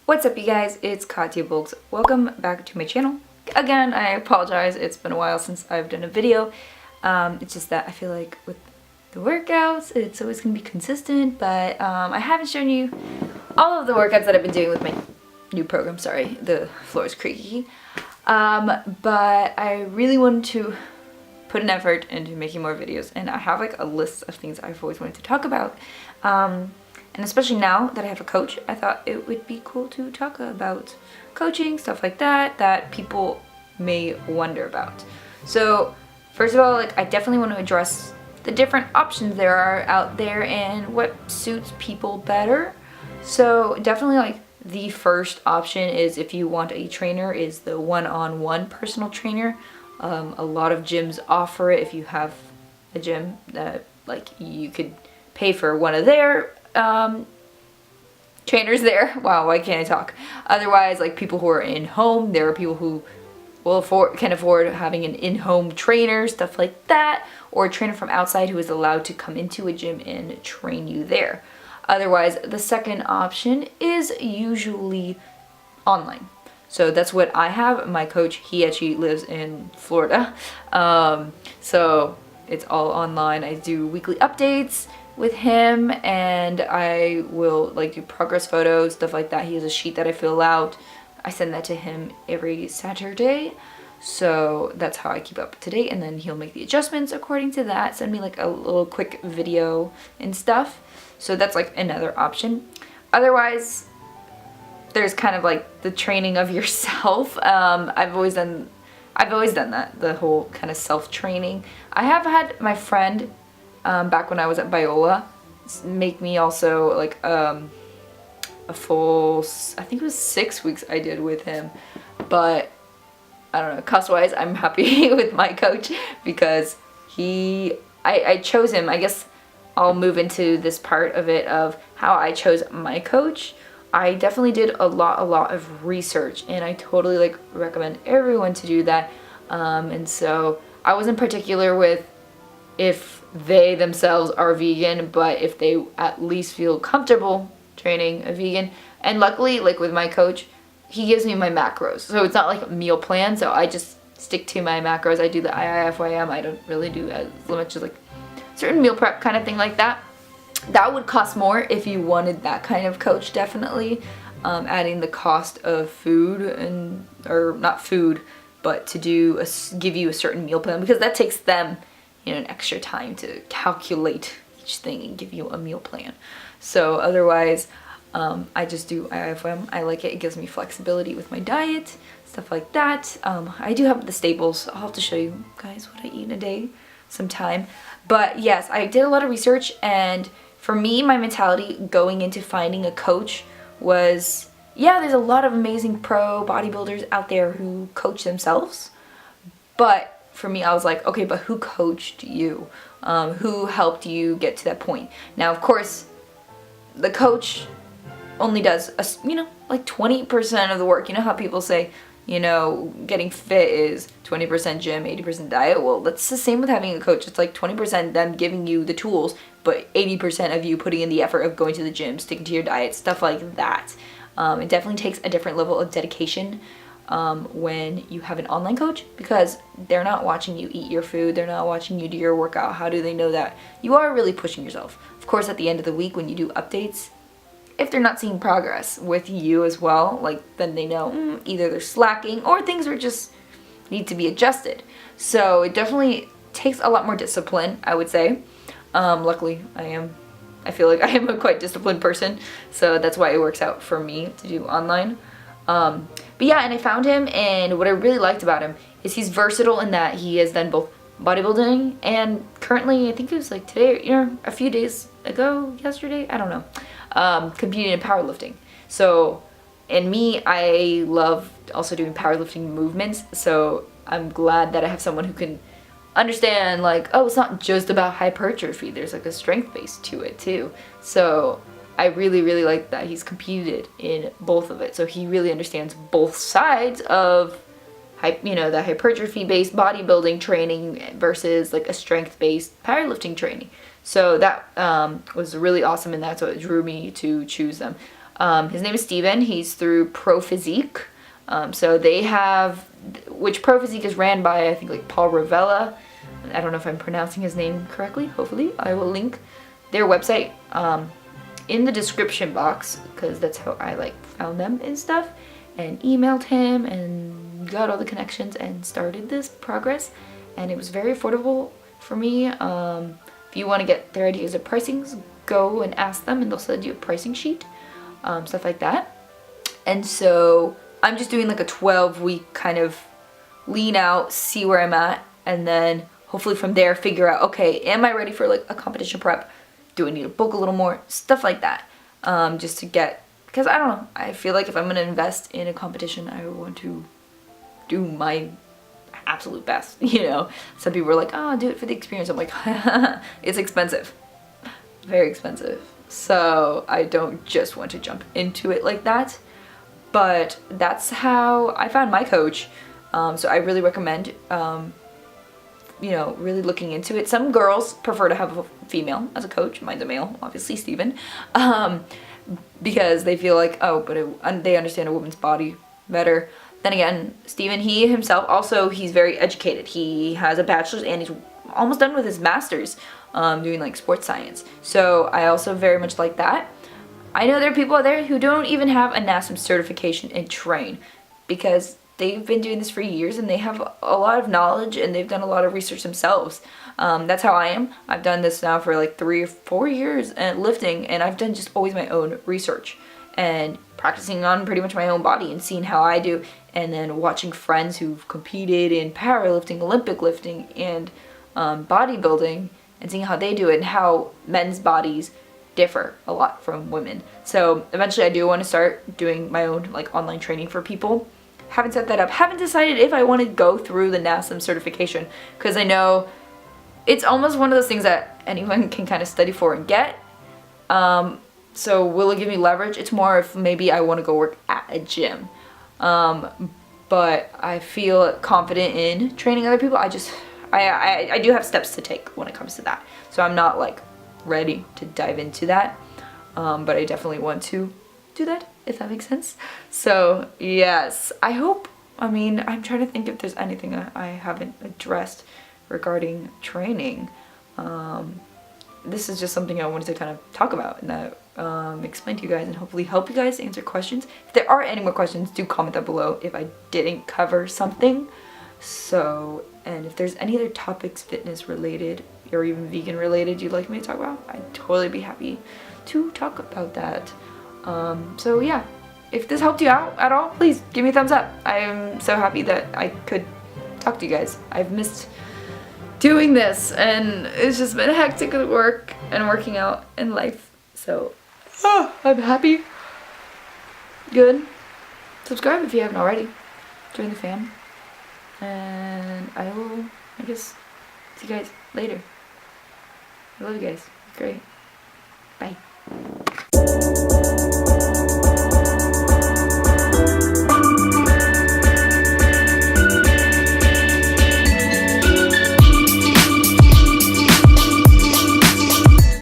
What's up, you guys? It's Katya Bulks. Welcome back to my channel. Again, I apologize. It's been a while since I've done a video. It's just that I feel like with the workouts, it's always going to be consistent, but I haven't shown you all of the workouts that I've been doing with my new program. Sorry, the floor is creaky. But I really wanted to put an effort into making more videos, and I have like a list of things I've always wanted to talk about. And especially now that I have a coach, I thought it would be cool to talk about coaching, stuff like that people may wonder about. So first of all, like, I definitely want to address the different options there are out there and what suits people better. So definitely, like, the first option is, if you want a trainer, is the one-on-one personal trainer. A lot of gyms offer it. If you have a gym that, like, you could pay for one of their trainers there. Wow, why can't I talk? Otherwise, like, people who are in home, there are people who can afford having an in-home trainer, stuff like that, or a trainer from outside who is allowed to come into a gym and train you there. Otherwise, the second option is usually online. So that's what I have. My coach, he actually lives in Florida, so it's all online. I do weekly updates with him, and I will, like, do progress photos, stuff like that. He has a sheet that I fill out. I send that to him every Saturday, so that's how I keep up to date, and then he'll make the adjustments according to that, send me like a little quick video and stuff. So that's like another option. Otherwise, there's kind of like the training of yourself. I've always done that, the whole kind of self-training. I have had my friend back when I was at Biola make me also like a full, I think it was 6 weeks I did with him, but I don't know, cost-wise, I'm happy with my coach because I chose him. I guess I'll move into this part of it of how I chose my coach. I definitely did a lot of research, and I totally like recommend everyone to do that. And so I wasn't particular with if they themselves are vegan, but if they at least feel comfortable training a vegan. And luckily, like with my coach, he gives me my macros, so it's not like a meal plan, so I just stick to my macros. I do the IIFYM. I don't really do as much as like certain meal prep kind of thing like that. That would cost more if you wanted that kind of coach, definitely. Adding the cost of food, or not food, but to give you a certain meal plan, because that takes them, you know, an extra time to calculate each thing and give you a meal plan. So otherwise, I just do IFM. I like it. It gives me flexibility with my diet, stuff like that. I do have the staples. I'll have to show you guys what I eat in a day sometime. But yes, I did a lot of research, and for me, my mentality going into finding a coach was, yeah, there's a lot of amazing pro bodybuilders out there who coach themselves, but for me, I was like, okay, but who coached you? Who helped you get to that point? Now, of course, the coach only does, you know, like 20% of the work. You know how people say, you know, getting fit is 20% gym, 80% diet? Well, that's the same with having a coach. It's like 20% them giving you the tools, but 80% of you putting in the effort of going to the gym, sticking to your diet, stuff like that. It definitely takes a different level of dedication when you have an online coach, because they're not watching you eat your food, they're not watching you do your workout. How do they know that you are really pushing yourself? Of course, at the end of the week when you do updates, if they're not seeing progress with you as well, like, then they know either they're slacking or things are just need to be adjusted. So it definitely takes a lot more discipline, I would say. Luckily, I feel like I am a quite disciplined person, so that's why it works out for me to do online. But yeah, and I found him, and what I really liked about him is he's versatile in that he has done both bodybuilding and currently, I think it was like today, you know, a few days ago, yesterday, I don't know, competing in powerlifting. So, and me, I love also doing powerlifting movements, so I'm glad that I have someone who can understand, like, oh, it's not just about hypertrophy, there's like a strength base to it too. So I really like that he's competed in both of it, so he really understands both sides of, you know, the hypertrophy-based bodybuilding training versus like a strength-based powerlifting training. So that was really awesome, and that's what drew me to choose them. His name is Steven. He's through Pro Physique. So they have, which Pro Physique is ran by, I think, like Paul Ravella. I don't know if I'm pronouncing his name correctly. Hopefully I will link their website in the description box, because that's how I like found them and stuff, and emailed him and got all the connections and started this progress. And it was very affordable for me. If you want to get their ideas of pricings, go and ask them and they'll send you a pricing sheet, stuff like that. And so I'm just doing like a 12-week kind of lean out, see where I'm at, and then hopefully from there figure out, okay, am I ready for like a competition prep? Do I need to bulk a little more? Stuff like that. Just to get, because I don't know, I feel like if I'm going to invest in a competition, I want to do my absolute best, you know. Some people are like, oh, do it for the experience. I'm like, it's expensive, very expensive. So I don't just want to jump into it like that. But that's how I found my coach. So I really recommend, you know, really looking into it. Some girls prefer to have a female as a coach. Mine's a male, obviously, Steven. Because they feel like, oh, but they understand a woman's body better. Then again, Steven, he himself also, he's very educated. He has a bachelor's and he's almost done with his master's, doing like sports science. So I also very much like that. I know there are people out there who don't even have a NASM certification and train, because they've been doing this for years and they have a lot of knowledge and they've done a lot of research themselves. That's how I am. I've done this now for like 3 or 4 years and lifting, and I've done just always my own research and practicing on pretty much my own body and seeing how I do, and then watching friends who've competed in powerlifting, Olympic lifting, and bodybuilding, and seeing how they do it and how men's bodies differ a lot from women. So eventually I do want to start doing my own like online training for people. Haven't set that up. Haven't decided if I want to go through the NASM certification, because I know it's almost one of those things that anyone can kind of study for and get. So will it give me leverage? It's more if maybe I want to go work at a gym. But I feel confident in training other people. I do have steps to take when it comes to that. So I'm not like ready to dive into that. But I definitely want to do that, if that makes sense. So yes, I hope, I mean, I'm trying to think if there's anything I haven't addressed regarding training. This is just something I wanted to kind of talk about and that explain to you guys and hopefully help you guys answer questions. If there are any more questions, do comment down below if I didn't cover something. So, and if there's any other topics fitness related or even vegan related you'd like me to talk about, I'd totally be happy to talk about that. So yeah, if this helped you out at all, please give me a thumbs up. I am so happy that I could talk to you guys. I've missed doing this and it's just been hectic at work and working out in life. So I'm happy. Good. Subscribe if you haven't already. Join the fam. And I will, I guess, see you guys later. I love you guys. Great. Bye.